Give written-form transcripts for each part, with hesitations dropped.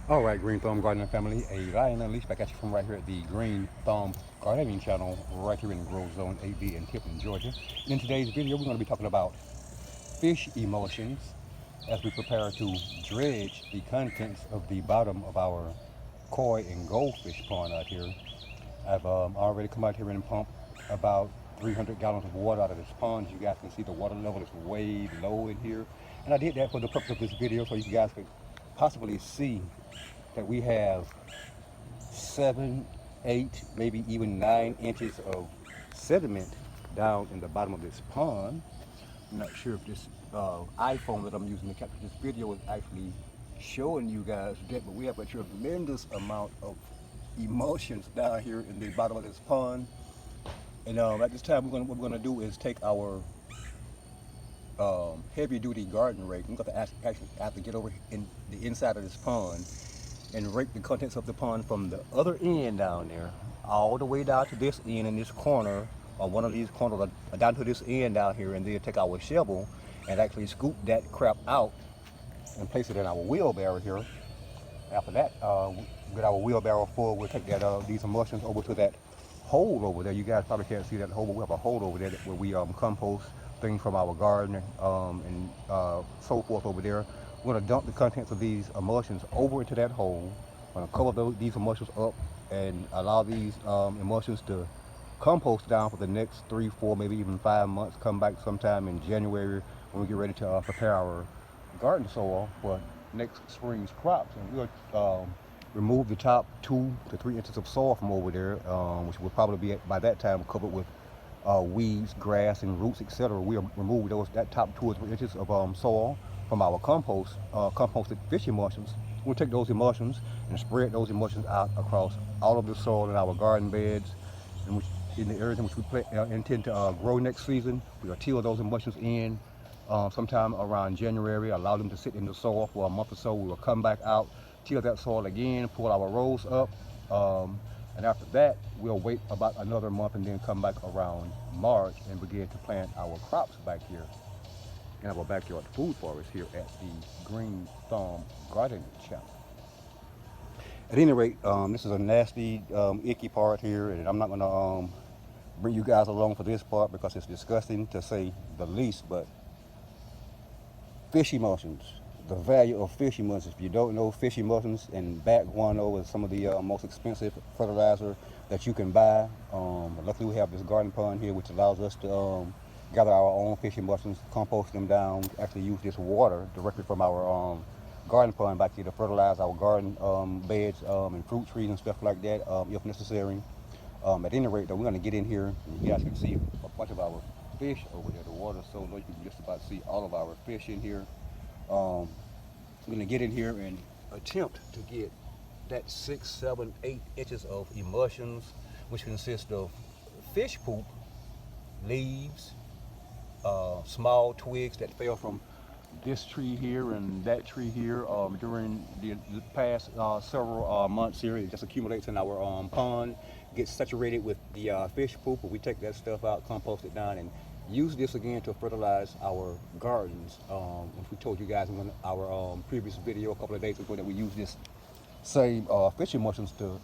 All right, Green Thumb Gardening family, a Lion Unleashed back at you from right here at the Green Thumb Gardening channel, right here in Grove Zone AB in Tipton, Georgia. And in today's video, we're going to be talking about fish emulsions as we prepare to dredge the contents of the bottom of our koi and goldfish pond out here. I've already come out here and pumped about 300 gallons of water out of this pond. As you guys can see, the water level is way low in here. And I did that for the purpose of this video so you guys could possibly see that we have 7, 8, maybe even 9 inches of sediment down in the bottom of this pond. I'm not sure if this iPhone that I'm using to capture this video is actually showing you guys that, but we have a tremendous amount of emulsions down here in the bottom of this pond. And at this time, what we're gonna do is take our heavy duty garden rake. I'm going to actually have to get over in the inside of this pond and rake the contents of the pond from the other end down there all the way down to this end in this corner, or one of these corners down to this end down here, and then take our shovel and actually scoop that crap out and place it in our wheelbarrow here. After that, with our wheelbarrow full, we'll take that these emulsions over to that hole over there. You guys probably can't see that hole, but we have a hole over there where we compost things from our garden and so forth over there. We're going to dump the contents of these emulsions over into that hole. We're going to cover these emulsions up and allow these emulsions to compost down for the next 3, 4, maybe even 5 months. Come back sometime in January when we get ready to prepare our garden soil for next spring's crops. And we'll remove the top 2 to 3 inches of soil from over there, which will probably be by that time covered with weeds, grass, and roots, etc. We'll remove that top 2 or 3 inches of soil from our composted fish emulsions. We'll take those emulsions and spread those emulsions out across all of the soil in our garden beds, in the areas in which we intend to grow next season. We'll till those emulsions in sometime around January, allow them to sit in the soil for a month or so. We will come back out, till that soil again, pull our rows up, and after that, we'll wait about another month and then come back around March and begin to plant our crops back here in our backyard food forest here at the Green Thumb Gardening channel. At any rate, this is a nasty, icky part here, and I'm not going to bring you guys along for this part because it's disgusting to say the least, but fish emulsions. The value of fish emulsions. If you don't know, fish emulsions and bat guano is some of the most expensive fertilizer that you can buy. Luckily, we have this garden pond here, which allows us to gather our own fish emulsions, compost them down, actually use this water directly from our garden pond back here to fertilize our garden beds and fruit trees and stuff like that, if necessary. At any rate, though, we're going to get in here, and you guys can see a bunch of our fish over there. The water's so low you can just about see all of our fish in here. I'm going to get in here and attempt to get that 6, 7, 8 inches of emulsions, which consist of fish poop, leaves, small twigs that fell from this tree here and that tree here during the past several months here. It just accumulates in our pond, gets saturated with the fish poop, but we take that stuff out, compost it down, and use this again to fertilize our gardens. Which we told you guys in our previous video a couple of days ago that we use this same fish emulsions to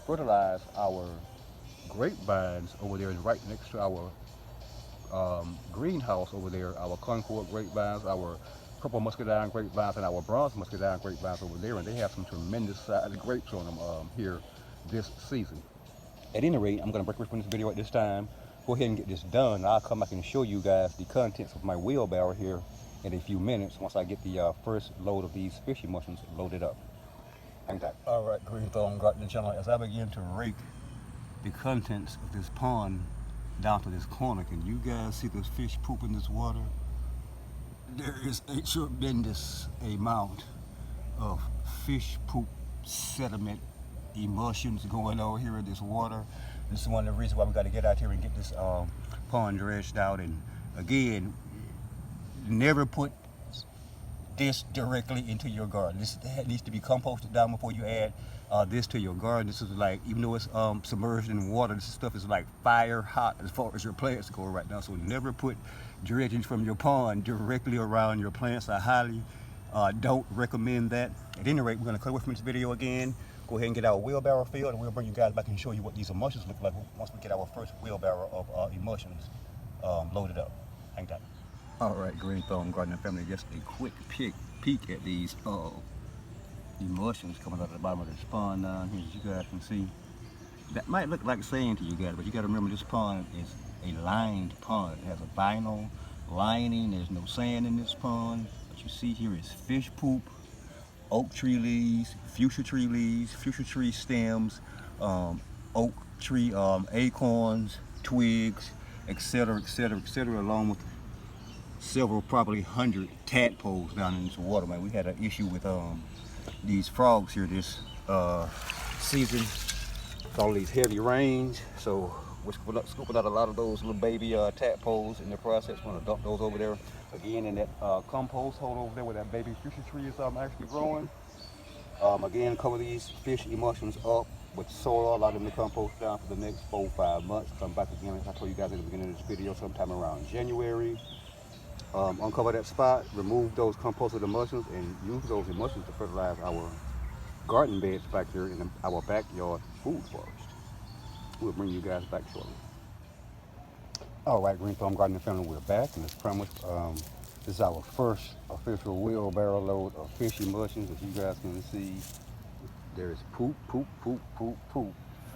fertilize our grapevines over there, and right next to our greenhouse over there, our Concord grapevines, our purple muscadine grapevines, and our bronze muscadine grapevines over there, and they have some tremendous sized grapes on them here this season. At any rate, I'm going to break away from this video at this time. Go ahead and get this done. I'll come back and show you guys the contents of my wheelbarrow here in a few minutes once I get the first load of these fish emulsions loaded up. All right, Green Thumb Gardening channel, as I begin to rake the contents of this pond down to this corner, can you guys see this fish poop in this water? There is a tremendous amount of fish poop sediment emulsions going on here in this water. This is one of the reasons why we got to get out here and get this pond dredged out. And again, never put this directly into your garden. This needs to be composted down before you add this to your garden. This is like, even though it's submerged in water, this stuff is like fire hot as far as your plants go right now. So never put dredging from your pond directly around your plants. I highly Don't recommend that. At any rate, we're going to cut away from this video again. Go ahead and get our wheelbarrow filled, and we'll bring you guys back and show you what these emulsions look like once we get our first wheelbarrow of emulsions loaded up. Hang tight. All right, Green Thumb Gardening family, just a quick peek at these emulsions coming out of the bottom of this pond down here, as you guys can see. That might look like sand to you guys, but you got to remember this pond is a lined pond. It has a vinyl lining. There's no sand in this pond. What you see here is fish poop, oak tree leaves, fuchsia tree leaves, fuchsia tree stems, oak tree acorns, twigs, etc., etc., etc., along with several, probably 100 tadpoles down in this water, man. We had an issue with these frogs here this season with all these heavy rains, so we're scooping out a lot of those little baby tadpoles in the process. We're gonna dump those over there again in that compost hole over there where that baby fuchsia tree is actually growing. Again, cover these fish emulsions up with soil, allow them to compost down for the next 4 or 5 months. Come back again, as I told you guys at the beginning of this video, sometime around January. Uncover that spot, remove those composted emulsions, and use those emulsions to fertilize our garden beds back here in our backyard food forest. We'll bring you guys back shortly. All right, Green Thumb Gardening family, we're back, and as promised, this is our first official wheelbarrow load of fish emulsions. As you guys can see, there is poop,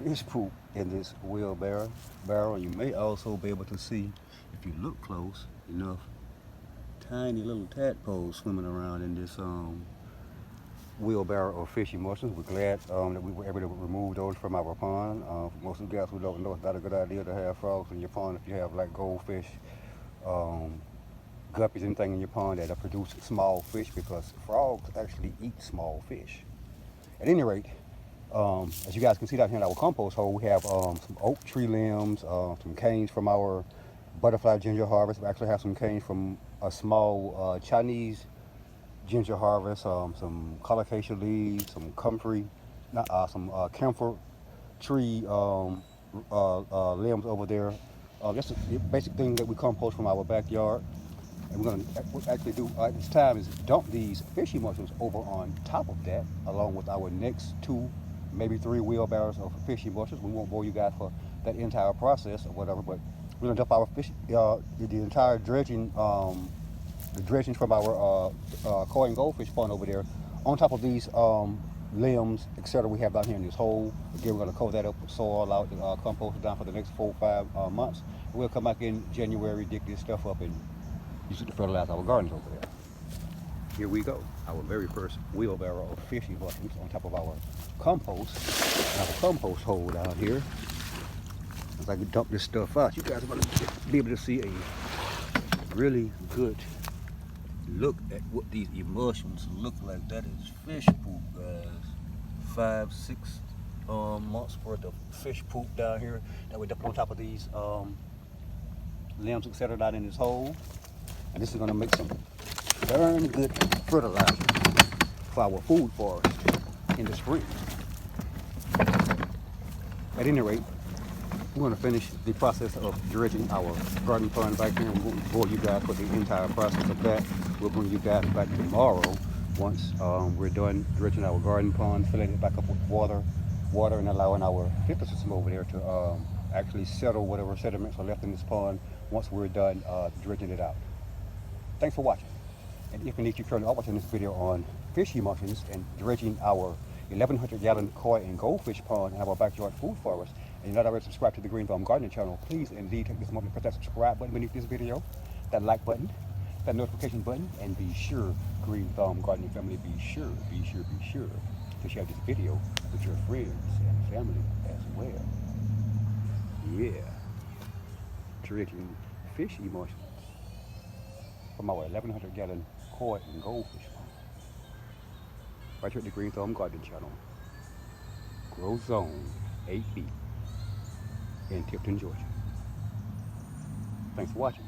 fish poop in this wheelbarrow. You may also be able to see, if you look close enough, tiny little tadpoles swimming around in this wheelbarrow of fish emulsions. We're glad that we were able to remove those from our pond. For most of you guys who don't know, it's not a good idea to have frogs in your pond if you have like goldfish, guppies, anything in your pond that produce small fish, because frogs actually eat small fish. At any rate, as you guys can see down here in our compost hole, we have some oak tree limbs, some canes from our butterfly ginger harvest. We actually have some canes from a small Chinese ginger harvest, some colocasia leaves, some comfrey, some camphor tree limbs over there. That's the basic thing that we compost from our backyard. And we're going to actually do at this time is dump these fish emulsions over on top of that, along with our next 2, maybe 3 wheelbarrows of fish emulsions. We won't bore you guys for that entire process or whatever, but we're going to dump our fish, the entire dredging, the dredging from our koi and goldfish pond over there on top of these limbs, etc. we have down here in this hole. Again, we're going to cover that up with soil, allow it to compost it down for the next 4 or 5 months. We'll come back in January, dig this stuff up, and use it to fertilize our gardens over there. Here we go, our very first wheelbarrow of fish emulsions on top of our compost, our compost hole down here. As I dump this stuff out, you guys are going to be able to see a really good look at what these emulsions look like. That is fish poop, guys. 5, 6 months worth of fish poop down here that we dump on top of these limbs, etc. down in this hole. And this is going to make some darn good fertilizer for our food forest in the spring. At any rate, we're going to finish the process of dredging our garden pond back here, and we'll bore you guys with the entire process of that. We'll bring you guys back tomorrow once we're done dredging our garden pond, filling it back up with water, and allowing our filter system over there to actually settle whatever sediments are left in this pond once we're done dredging it out. Thanks for watching. And if indeed you're currently watching this video on fish emulsions and dredging our 1,100-gallon koi and goldfish pond in our backyard food forest, and you're not already subscribed to the Green Thumb Gardening channel, please indeed take this moment to press that subscribe button beneath this video, that like button, that notification button, and be sure, Green Thumb Gardening family, be sure to share this video with your friends and family as well. Yeah, dredging fish emulsions from our 1,100-gallon koi and goldfish pond, right here at the Green Thumb Gardening channel, Grow Zone 8B in Tipton, Georgia. Thanks for watching.